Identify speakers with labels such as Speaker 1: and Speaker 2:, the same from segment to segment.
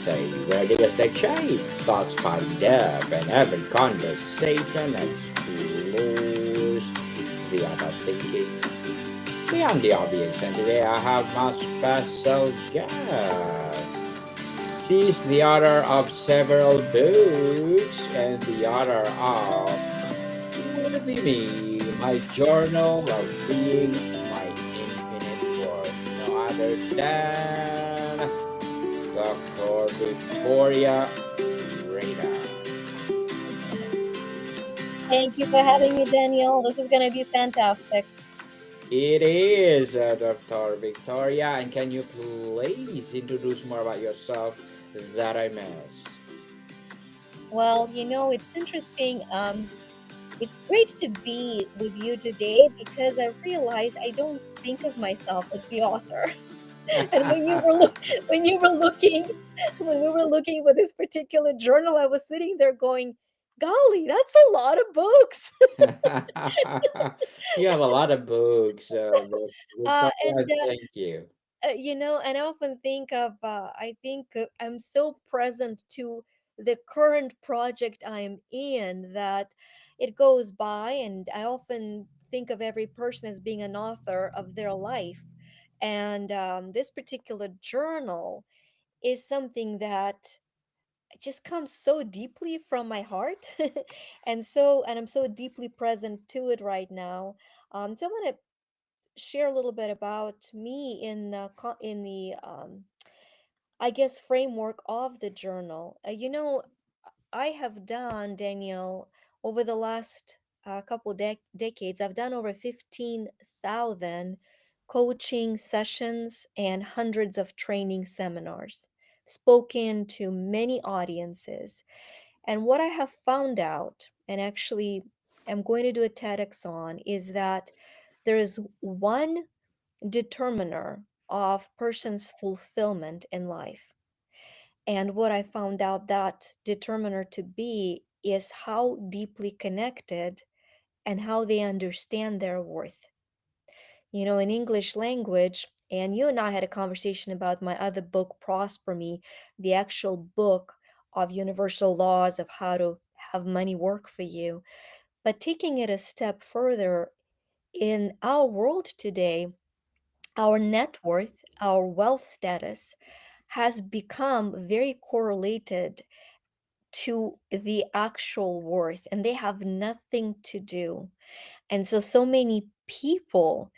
Speaker 1: say where ideas take shape, thoughts find depth, and every conversation explores the art of thinking beyond the obvious. And today I have my special guest. She's the author of several books and the author of Within Me, My Journal of Being, My Infinite Worth. No other than Dr. Victoria Rader.
Speaker 2: Thank you for having me, Daniel. This is going to be fantastic.
Speaker 1: It is Dr. Victoria, and can you please introduce more about yourself that I missed?
Speaker 2: Well, it's interesting. It's great to be with you today because I realized I don't think of myself as the author. And when you were looking, when we were looking for this particular journal, I was sitting there going, "Golly, that's a lot of books."
Speaker 1: You have a lot of books,
Speaker 2: And
Speaker 1: Victoria. Thank you.
Speaker 2: and I often think of, I think I'm so present to the current project I am in that it goes by, and I often think of every person as being an author of their life. And this particular journal is something that just comes so deeply from my heart, and I'm so deeply present to it right now. So I want to share a little bit about me in the I guess framework of the journal. I have done, Daniel, over the last couple decades, I've done over 15,000 coaching sessions and hundreds of training seminars, spoken to many audiences. And what I have found out, and actually I'm going to do a TEDx on, is that there is one determiner of person's fulfillment in life. And what I found out that determiner to be is how deeply connected and how they understand their worth. In English language, and you and I had a conversation about my other book, Prosper Me, the actual book of universal laws of how to have money work for you. But taking it a step further, in our world today, our net worth, our wealth status has become very correlated to the actual worth, and they have nothing to do. And so many people,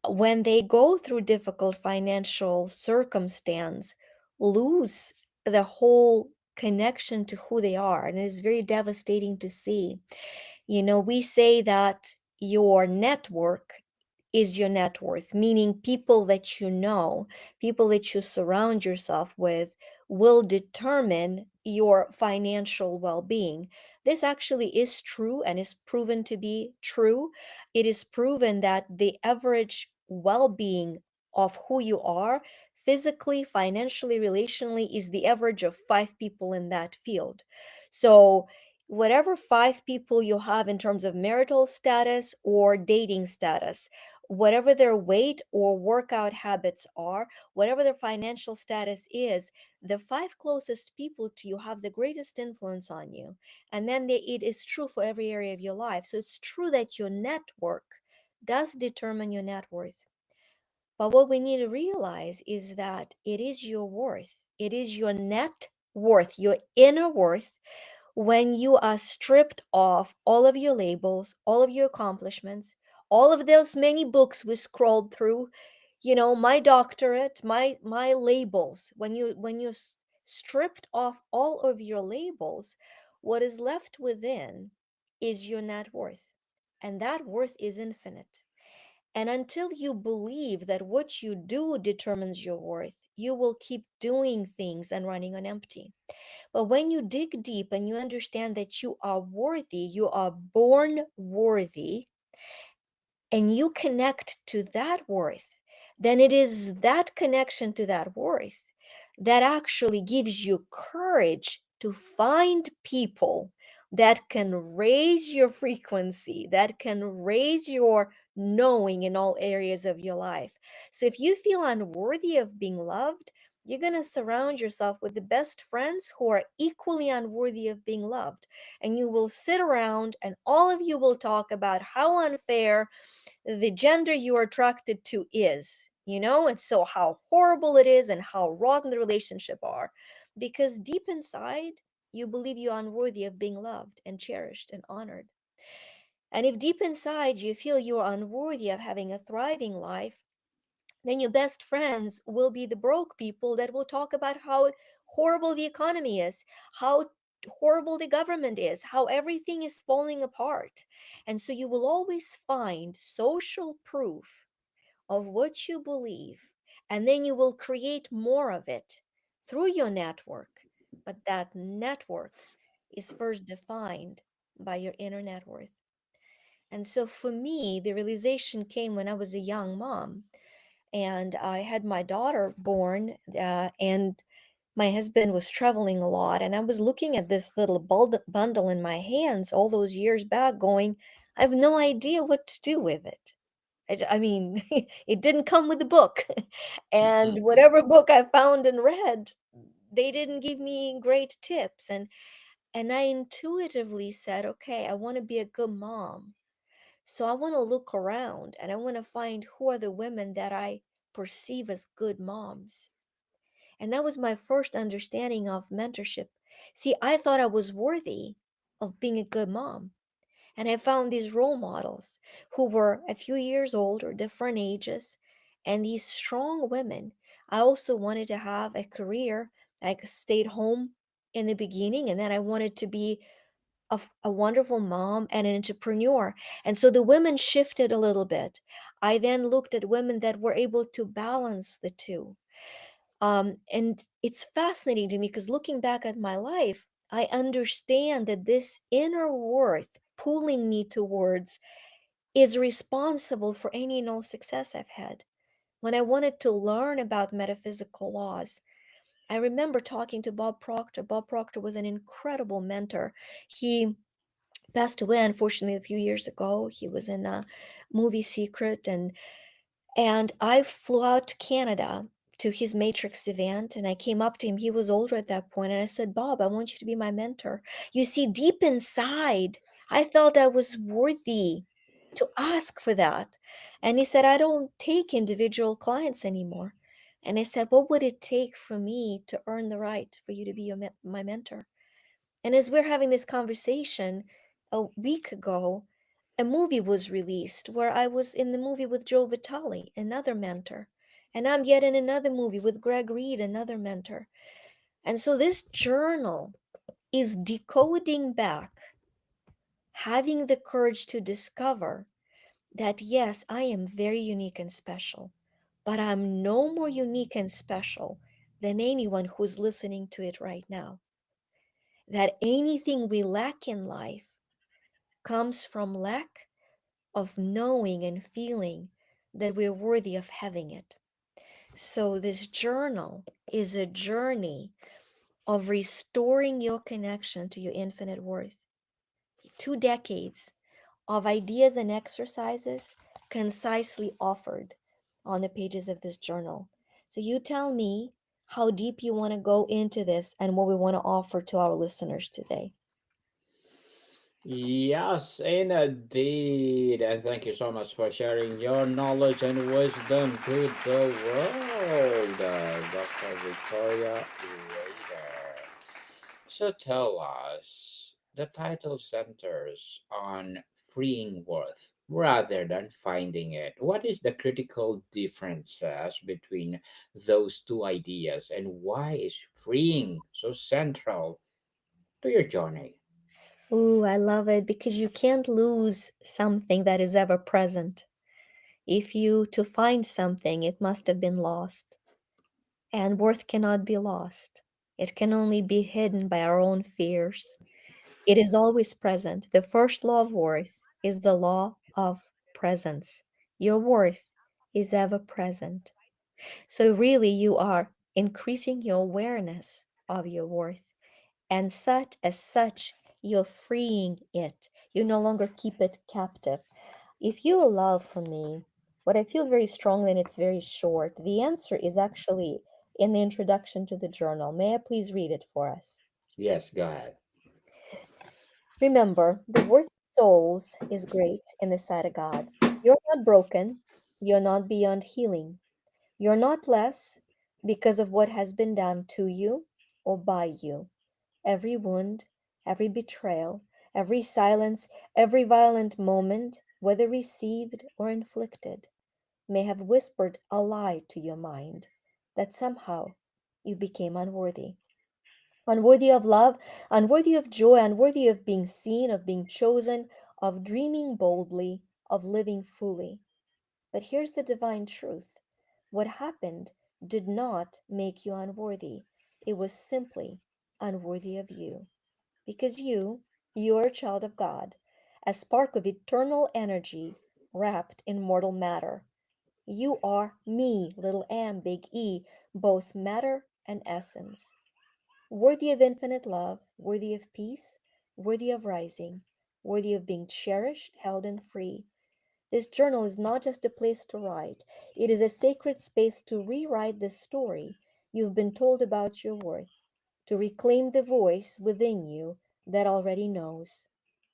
Speaker 2: when they go through difficult financial circumstance, lose the whole connection to who they are. And it is very devastating to see. We say that your network is your net worth, meaning people that you know, people that you surround yourself with will determine your financial well being. This actually is true and is proven to be true. It is proven that the average well being of who you are, physically, financially, relationally, is the average of five people in that field. So, whatever five people you have in terms of marital status or dating status, whatever their weight or workout habits are, whatever their financial status is, the five closest people to you have the greatest influence on you. And then it is true for every area of your life. So it's true that your network does determine your net worth. But what we need to realize is that it is your worth. It is your net worth, your inner worth, when you are stripped of all of your labels, all of your accomplishments, all of those many books we scrolled through, my doctorate, my labels, when you stripped off all of your labels, what is left within is your net worth. And that worth is infinite. And until you believe that what you do determines your worth, you will keep doing things and running on empty. But when you dig deep and you understand that you are worthy, you are born worthy, and you connect to that worth, then it is that connection to that worth that actually gives you courage to find people that can raise your frequency, that can raise your knowing in all areas of your life. So if you feel unworthy of being loved, You're going to surround yourself with the best friends who are equally unworthy of being loved. And you will sit around and all of you will talk about how unfair the gender you are attracted to is, and so how horrible it is and how rotten the relationship are. Because deep inside, you believe you're unworthy of being loved and cherished and honored. And if deep inside you feel you're unworthy of having a thriving life, then your best friends will be the broke people that will talk about how horrible the economy is, how horrible the government is, how everything is falling apart. And so you will always find social proof of what you believe, and then you will create more of it through your network. But that network is first defined by your inner net worth. And so for me, the realization came when I was a young mom and I had my daughter born, and my husband was traveling a lot. And I was looking at this little bundle in my hands all those years back, going, I have no idea what to do with it. I mean, it didn't come with the book. And
Speaker 1: Mhm.
Speaker 2: whatever book I found and read, they didn't give me great tips. And I intuitively said, okay, I want to be a good mom. So I want to look around and I want to find who are the women that I perceive as good moms. And that was my first understanding of mentorship. See, I thought I was worthy of being a good mom. And I found these role models who were a few years older, different ages, and these strong women. I also wanted to have a career. I stayed home in the beginning, and then I wanted to be a wonderful mom and an entrepreneur. And so the women shifted a little bit. I then looked at women that were able to balance the two. And it's fascinating to me because looking back at my life, I understand that this inner worth pulling me towards is responsible for any and all success I've had. When I wanted to learn about metaphysical laws, I remember talking to Bob Proctor. Bob Proctor was an incredible mentor. He passed away unfortunately a few years ago. He was in a movie Secret, and I flew out to Canada to his Matrix event, and I came up to him. He was older at that point, and I said, Bob, I want you to be my mentor. You see, deep inside, I felt I was worthy to ask for that. And he said, I don't take individual clients anymore. And I said, what would it take for me to earn the right for you to be my mentor? And as we're having this conversation, a week ago, a movie was released where I was in the movie with Joe Vitale, another mentor. And I'm yet in another movie with Greg Reed, another mentor. And so this journal is decoding back, having the courage to discover that yes, I am very unique and special, but I'm no more unique and special than anyone who's listening to it right now. That anything we lack in life comes from lack of knowing and feeling that we're worthy of having it. So, this journal is a journey of restoring your connection to your infinite worth. 2 decades of ideas and exercises concisely offered on the pages of this journal. So, you tell me how deep you want to go into this and what we want to offer to our listeners today.
Speaker 1: Yes, indeed. And thank you so much for sharing your knowledge and wisdom to the world, Dr. Victoria Rader. So tell us, the title centers on freeing worth rather than finding it. What is the critical differences between those two ideas, and why is freeing so central to your journey?
Speaker 2: Ooh, I love it because you can't lose something that is ever present. If you to find something, it must have been lost. And worth cannot be lost. It can only be hidden by our own fears. It is always present. The first law of worth is the law of presence. Your worth is ever present. So, really, you are increasing your awareness of your worth. And such, you're freeing it. You no longer keep it captive. If you allow for me, what I feel very strongly, and it's very short, the answer is actually in the introduction to the journal. May I please read it for us?
Speaker 1: Yes, go ahead.
Speaker 2: Remember, the worth of souls is great in the sight of God. You're not broken. You're not beyond healing. You're not less because of what has been done to you or by you. Every wound, every betrayal, every silence, every violent moment, whether received or inflicted, may have whispered a lie to your mind that somehow you became unworthy. Unworthy of love, unworthy of joy, unworthy of being seen, of being chosen, of dreaming boldly, of living fully. But here's the divine truth: what happened did not make you unworthy, it was simply unworthy of you. Because you are a child of God, a spark of eternal energy wrapped in mortal matter. You are me, little m, big E, both matter and essence, worthy of infinite love, worthy of peace, worthy of rising, worthy of being cherished, held, and free. This journal is not just a place to write, it is a sacred space to rewrite the story you've been told about your worth, to reclaim the voice within you that already knows: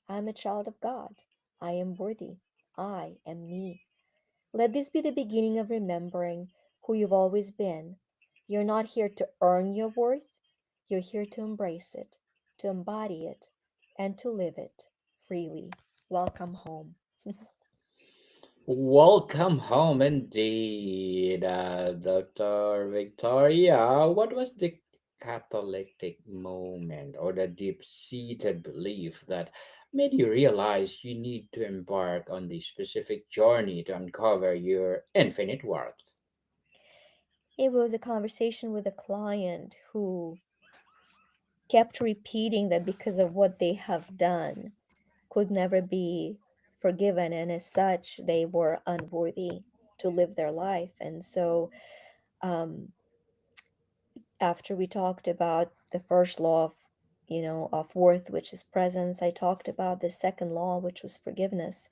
Speaker 2: I'm a child of God. I am worthy. I am me. Let this be the beginning of remembering who you've always been. You're not here to earn your worth, you're here to embrace it, to embody it, and to live it freely. Welcome home.
Speaker 1: Welcome home indeed, Dr. Victoria. What was the catalytic moment or the deep seated belief that made you realize you need to embark on this specific journey to uncover your infinite worth?
Speaker 2: It was a conversation with a client who kept repeating that because of what they have done could never be forgiven, and as such they were unworthy to live their life. And so um, after we talked about the first law of, of worth, which is presence, I talked about the second law, which was forgiveness,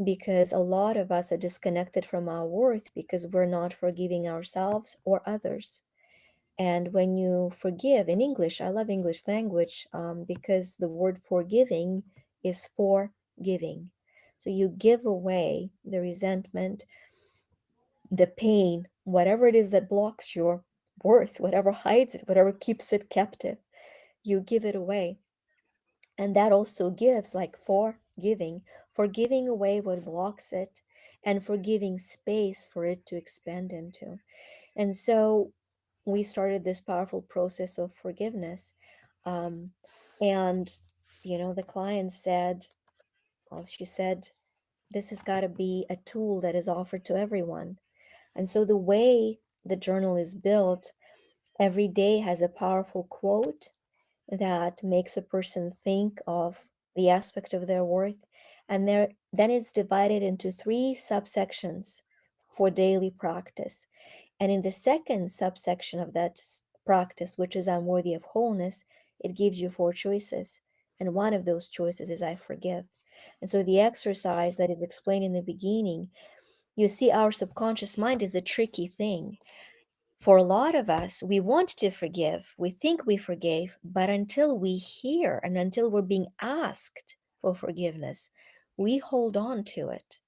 Speaker 2: because a lot of us are disconnected from our worth because we're not forgiving ourselves or others. And when you forgive, in English, I love English language, because the word forgiving is for giving. So you give away the resentment, the pain, whatever it is that blocks your worth, whatever hides it, whatever keeps it captive, you give it away. And that also gives, like, for giving away what blocks it, and for giving space for it to expand into. And so we started this powerful process of forgiveness. Um, and, the client said, well, she said, this has got to be a tool that is offered to everyone. And so the way the journal is built, every day has a powerful quote that makes a person think of the aspect of their worth. And then it's divided into three subsections for daily practice. And in the second subsection of that practice, which is I'm worthy of wholeness, it gives you four choices. And one of those choices is I forgive. And so the exercise that is explained in the beginning, you see, our subconscious mind is a tricky thing. For a lot of us, we want to forgive, we think we forgave, but until we hear and until we're being asked for forgiveness, we hold on to it.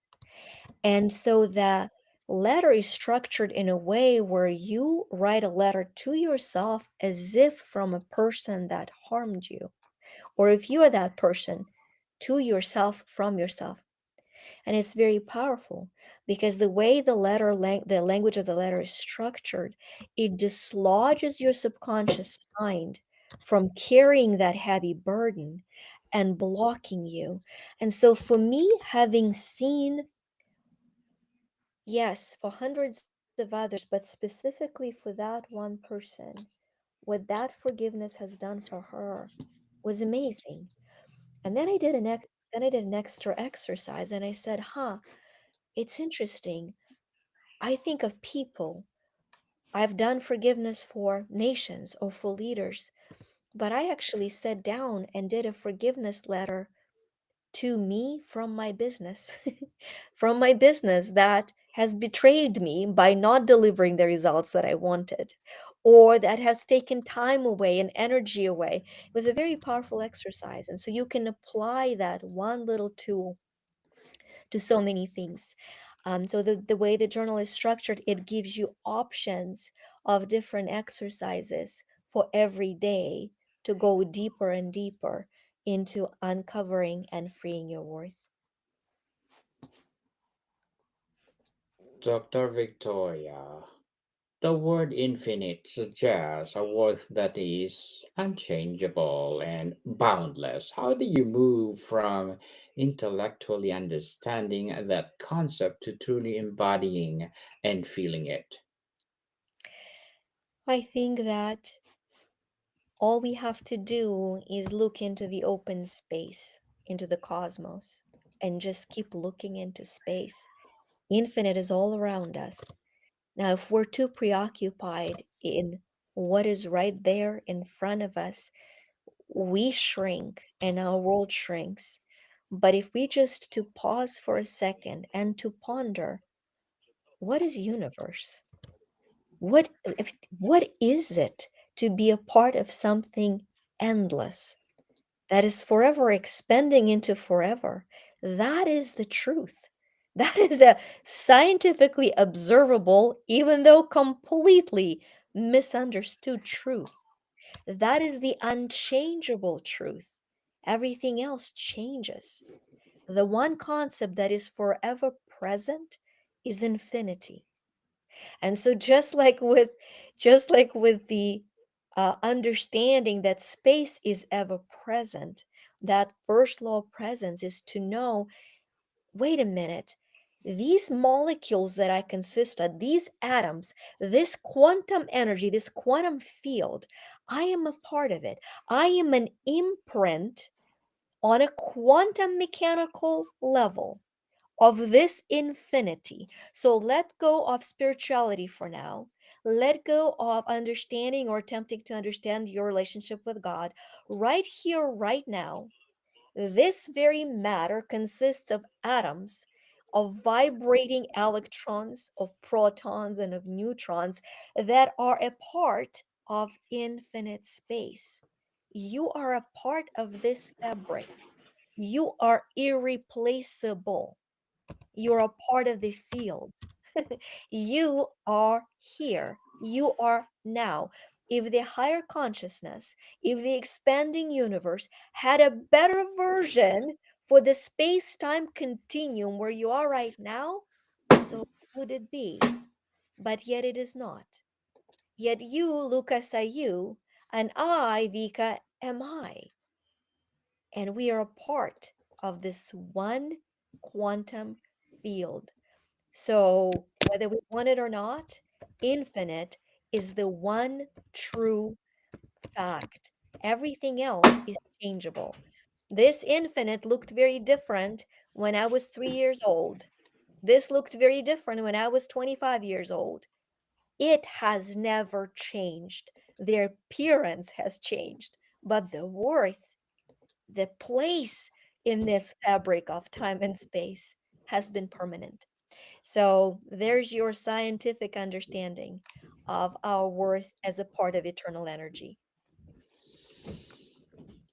Speaker 2: And so the letter is structured in a way where you write a letter to yourself as if from a person that harmed you, or if you are that person, to yourself from yourself. And it's very powerful because the way the language of the letter is structured, it dislodges your subconscious mind from carrying that heavy burden and blocking you. And so for me, having seen, yes, for hundreds of others, but specifically for that one person, what that forgiveness has done for her was amazing. And then I did an extra exercise and I said, huh, it's interesting. I think of people. I've done forgiveness for nations or for leaders, but I actually sat down and did a forgiveness letter to me from my business, from my business that has betrayed me by not delivering the results that I wanted, or that has taken time away and energy away. It was a very powerful exercise. And so you can apply that one little tool to so many things. So the way the journal is structured, it gives you options of different exercises for every day to go deeper and deeper into uncovering and freeing your worth.
Speaker 1: Dr. Victoria, the word infinite suggests a worth that is unchangeable and boundless. How do you move from intellectually understanding that concept to truly embodying and feeling it?
Speaker 2: I think that all we have to do is look into the open space, into the cosmos, and just keep looking into space. Infinite is all around us. Now, if we're too preoccupied in what is right there in front of us, we shrink and our world shrinks. But if we just to pause for a second and to ponder, what is universe? What is it to be a part of something endless that is forever expanding into forever? That is the truth. That is a scientifically observable, even though completely misunderstood truth. That is the unchangeable truth. Everything else changes. The one concept that is forever present is infinity. And so just like with the understanding that space is ever present, that first law of presence is to know, wait a minute, these molecules that I consist of, these atoms, this quantum energy, this quantum field, I am a part of it. I am an imprint on a quantum mechanical level of this infinity. So let go of spirituality for now. Let go of understanding or attempting to understand your relationship with God. Right here, right now, this very matter consists of atoms, of vibrating electrons, of protons, and of neutrons that are a part of infinite space. You are a part of this fabric. You are irreplaceable. You're a part of the field. You are here. You are now. If the higher consciousness, if the expanding universe had a better version for the space time continuum where you are right now, so would it be. But yet it is not. Yet you, Lucas, are you, and I, Vika, am I. And we are a part of this one quantum field. So, whether we want it or not, infinite is the one true fact. Everything else is changeable. This infinite looked very different when I was 3 years old. This looked very different when I was 25 years old. It has never changed. Their appearance has changed, but the worth, the place in this fabric of time and space has been permanent. So there's your scientific understanding of our worth as a part of eternal energy.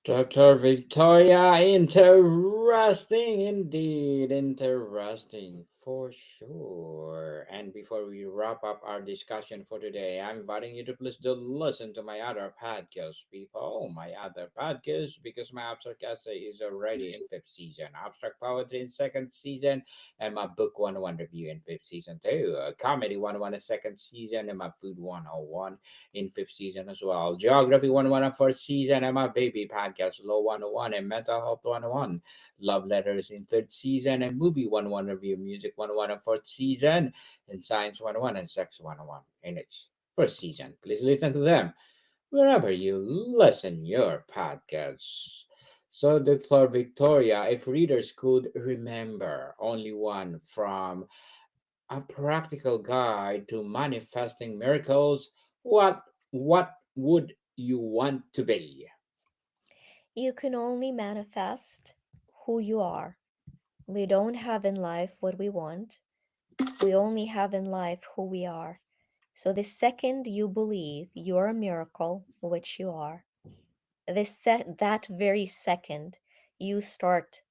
Speaker 1: Dr. Victoria, interesting indeed, interesting for sure. And before we wrap up our discussion for today, I'm inviting you to please do listen to my other podcast, people. My other podcast, because my abstract essay is already in fifth season, abstract poetry in second season, and my book 101 review in fifth season too. Comedy 101 in second season, and my food 101 in fifth season as well. Geography 101 in first season, and my baby podcast, Law 101 and Mental Health 101. Love Letters in third season, and Movie 101 Review, Music 101 in fourth season, and Science 101 and Sex 101 in its first season. Please listen to them wherever you listen your podcasts. So, Dr. Victoria, if readers could remember only one from a practical guide to manifesting miracles, what would you want to be?
Speaker 2: You can only manifest who you are. We don't have in life what we want. We only have in life who we are. So the second you believe you're a miracle, which you are, that very second you start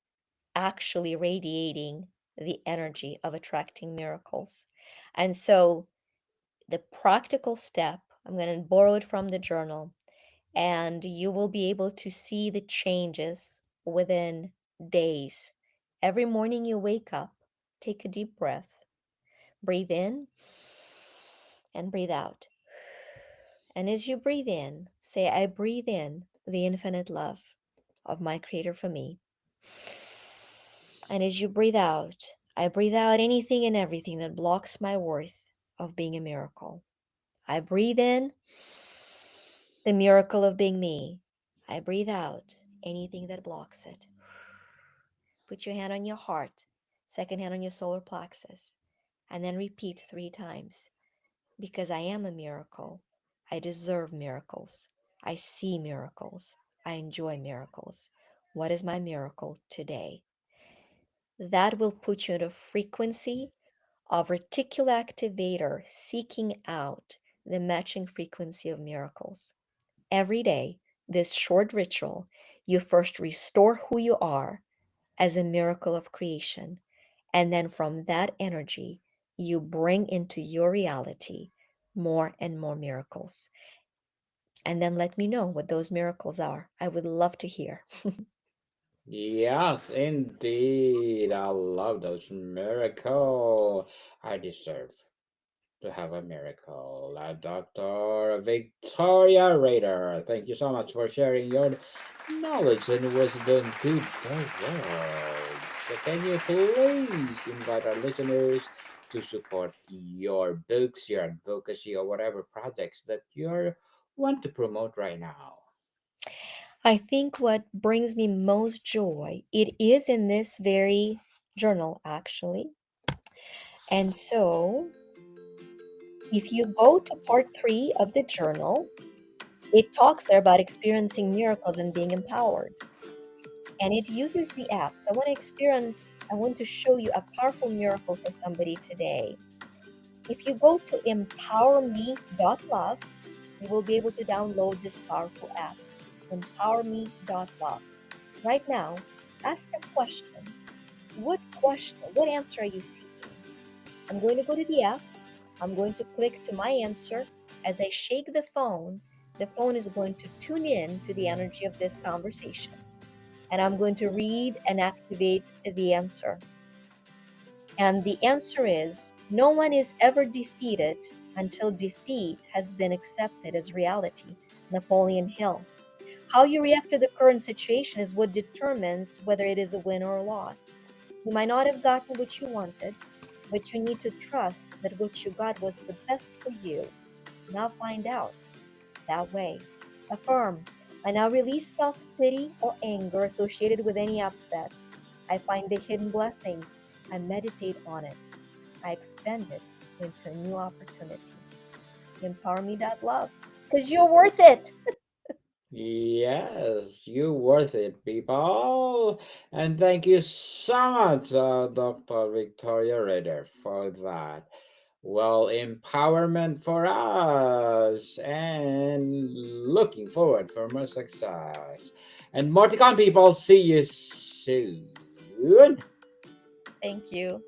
Speaker 2: actually radiating the energy of attracting miracles. And so the practical step, I'm going to borrow it from the journal, and you will be able to see the changes within days. Every morning you wake up, take a deep breath, breathe in and breathe out. And as you breathe in, say, I breathe in the infinite love of my Creator for me. And as you breathe out, I breathe out anything and everything that blocks my worth of being a miracle. I breathe in the miracle of being me. I breathe out anything that blocks it. Put your hand on your heart, second hand on your solar plexus, and then repeat 3 times. Because I am a miracle. I deserve miracles. I see miracles. I enjoy miracles. What is my miracle today? That will put you in a frequency of reticular activator seeking out the matching frequency of miracles. Every day, this short ritual, you first restore who you are as a miracle of creation. And then from that energy, you bring into your reality more and more miracles. And then let me know what those miracles are. I would love to hear.
Speaker 1: Yes, indeed. I love those miracle. I deserve to have a miracle. Dr. Victoria Rader, thank you so much for sharing your knowledge and wisdom to the world. So, can you please invite our listeners to support your books, your advocacy, or whatever projects that you want to promote right now?
Speaker 2: I think what brings me most joy, it is in this very journal actually. And so if you go to part 3 of the journal, it talks there about experiencing miracles and being empowered. And it uses the app. So I want to show you a powerful miracle for somebody today. If you go to empowerme.love, you will be able to download this powerful app, empowerme.love. Right now, ask a question. What answer are you seeking? I'm going to go to the app. I'm going to click to my answer. As I shake the phone is going to tune in to the energy of this conversation. And I'm going to read and activate the answer. And the answer is no one is ever defeated until defeat has been accepted as reality. Napoleon Hill. How you react to the current situation is what determines whether it is a win or a loss. You might not have gotten what you wanted, but you need to trust that what you got was the best for you. Now find out that way. Affirm. I now release self pity or anger associated with any upset. I find the hidden blessing. I meditate on it. I expand it into a new opportunity. Empower me that love. Because you're worth it.
Speaker 1: Yes, you worth it, people. And thank you so much, Dr. Victoria Rader, for that. Well, empowerment for us, and looking forward for more success. And more to come, people. See you soon.
Speaker 2: Thank you.